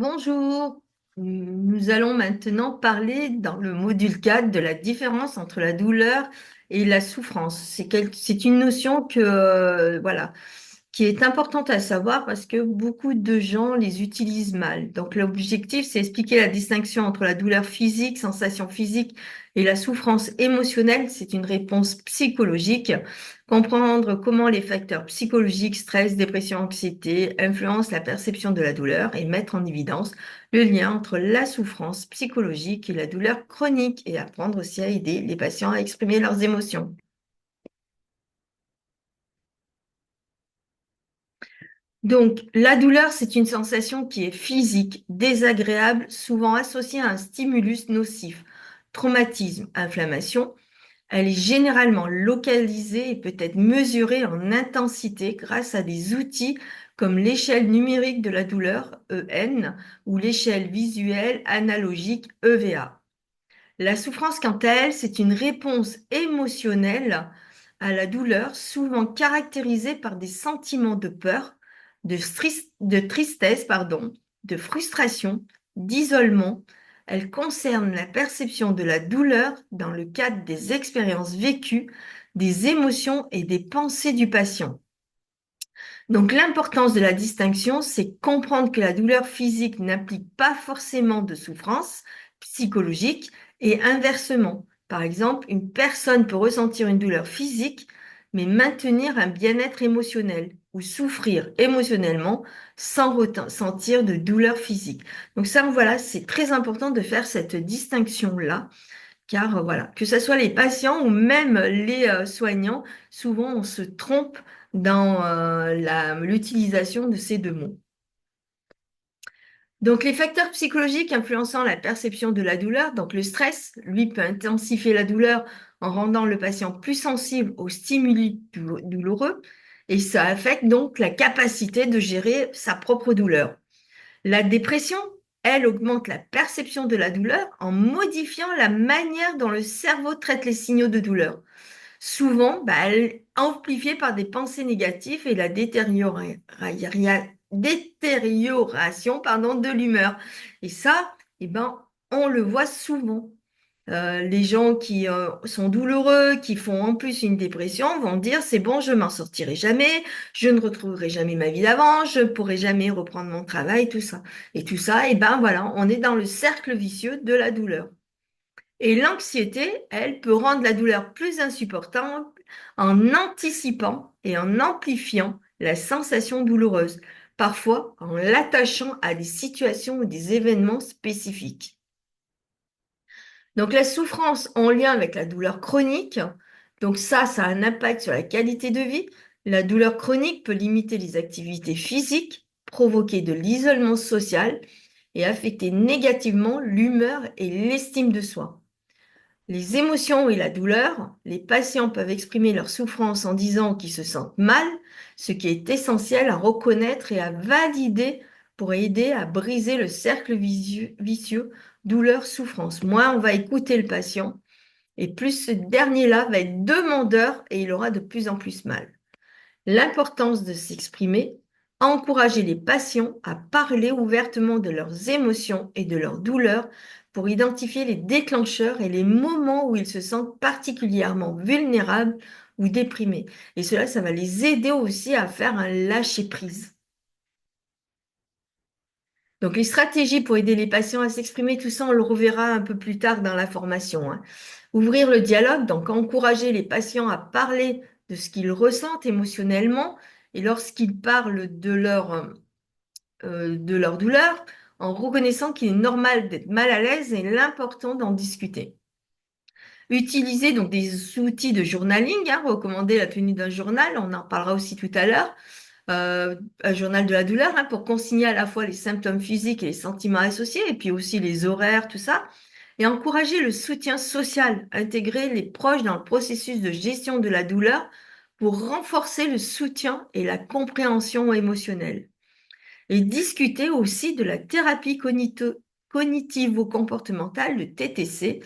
Bonjour, nous allons maintenant parler dans le module 4 de la différence entre la douleur et la souffrance. C'est une notion voilà, qui est importante à savoir parce que beaucoup de gens les utilisent mal. Donc l'objectif, c'est expliquer la distinction entre la douleur physique, sensation physique, et la souffrance émotionnelle. C'est une réponse psychologique. Comprendre comment les facteurs psychologiques, stress, dépression, anxiété, influencent la perception de la douleur et mettre en évidence le lien entre la souffrance psychologique et la douleur chronique et apprendre aussi à aider les patients à exprimer leurs émotions. Donc, la douleur, c'est une sensation qui est physique, désagréable, souvent associée à un stimulus nocif, traumatisme, inflammation. Elle est généralement localisée et peut être mesurée en intensité grâce à des outils comme l'échelle numérique de la douleur, EN, ou l'échelle visuelle analogique, EVA. La souffrance, quant à elle, c'est une réponse émotionnelle à la douleur, souvent caractérisée par des sentiments de peur, de tristesse, pardon, de frustration, d'isolement. Elle concerne la perception de la douleur dans le cadre des expériences vécues, des émotions et des pensées du patient. Donc l'importance de la distinction, c'est comprendre que la douleur physique n'implique pas forcément de souffrance psychologique et inversement. Par exemple, une personne peut ressentir une douleur physique, mais maintenir un bien-être émotionnel ou souffrir émotionnellement sans ressentir de douleur physique. Donc ça, voilà, c'est très important de faire cette distinction-là, car voilà, que ce soit les patients ou même les soignants, souvent on se trompe dans l'utilisation de ces deux mots. Donc les facteurs psychologiques influençant la perception de la douleur, donc le stress, lui, peut intensifier la douleur en rendant le patient plus sensible aux stimuli douloureux, et ça affecte donc la capacité de gérer sa propre douleur. La dépression, elle, augmente la perception de la douleur en modifiant la manière dont le cerveau traite les signaux de douleur. Souvent, elle est amplifiée par des pensées négatives et la détérioration, pardon, de l'humeur. Et ça, on le voit souvent. Les gens qui sont douloureux, qui font en plus une dépression, vont dire c'est bon, je m'en sortirai jamais, je ne retrouverai jamais ma vie d'avant, je ne pourrai jamais reprendre mon travail, tout ça. Et tout ça, voilà, on est dans le cercle vicieux de la douleur. Et l'anxiété, elle, peut rendre la douleur plus insupportable en anticipant et en amplifiant la sensation douloureuse, parfois en l'attachant à des situations ou des événements spécifiques. Donc la souffrance en lien avec la douleur chronique, donc ça a un impact sur la qualité de vie. La douleur chronique peut limiter les activités physiques, provoquer de l'isolement social et affecter négativement l'humeur et l'estime de soi. Les émotions et la douleur, les patients peuvent exprimer leur souffrance en disant qu'ils se sentent mal, ce qui est essentiel à reconnaître et à valider pour aider à briser le cercle vicieux douleur-souffrance. Moins on va écouter le patient, et plus ce dernier-là va être demandeur et il aura de plus en plus mal. L'importance de s'exprimer, encourager les patients à parler ouvertement de leurs émotions et de leurs douleurs pour identifier les déclencheurs et les moments où ils se sentent particulièrement vulnérables ou déprimés. Et cela, ça va les aider aussi à faire un lâcher-prise. Donc, les stratégies pour aider les patients à s'exprimer, tout ça, on le reverra un peu plus tard dans la formation, hein. Ouvrir le dialogue, donc encourager les patients à parler de ce qu'ils ressentent émotionnellement et lorsqu'ils parlent de leur douleur, en reconnaissant qu'il est normal d'être mal à l'aise et l'important d'en discuter. Utiliser donc des outils de journaling, hein, recommander la tenue d'un journal, on en parlera aussi tout à l'heure, un journal de la douleur, hein, pour consigner à la fois les symptômes physiques et les sentiments associés, et puis aussi les horaires, tout ça, et encourager le soutien social, intégrer les proches dans le processus de gestion de la douleur pour renforcer le soutien et la compréhension émotionnelle. Et discuter aussi de la thérapie cognitivo-comportementale, le TCC,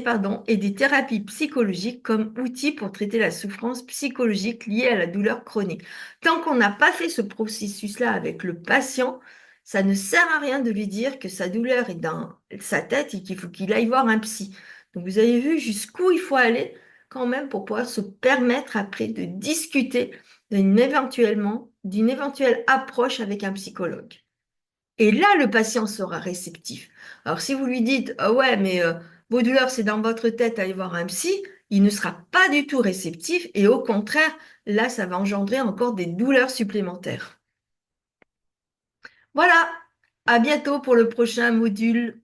pardon, et des thérapies psychologiques comme outils pour traiter la souffrance psychologique liée à la douleur chronique. Tant qu'on n'a pas fait ce processus-là avec le patient, Ça ne sert à rien de lui dire que sa douleur est dans sa tête et qu'il faut qu'il aille voir un psy. Donc vous avez vu jusqu'où il faut aller quand même pour pouvoir se permettre après de discuter d'une éventuelle approche avec un psychologue. Et là, le patient sera réceptif. Alors, si vous lui dites, ah ouais, mais vos douleurs, c'est dans votre tête, allez voir un psy, il ne sera pas du tout réceptif et au contraire, là, ça va engendrer encore des douleurs supplémentaires. Voilà, à bientôt pour le prochain module.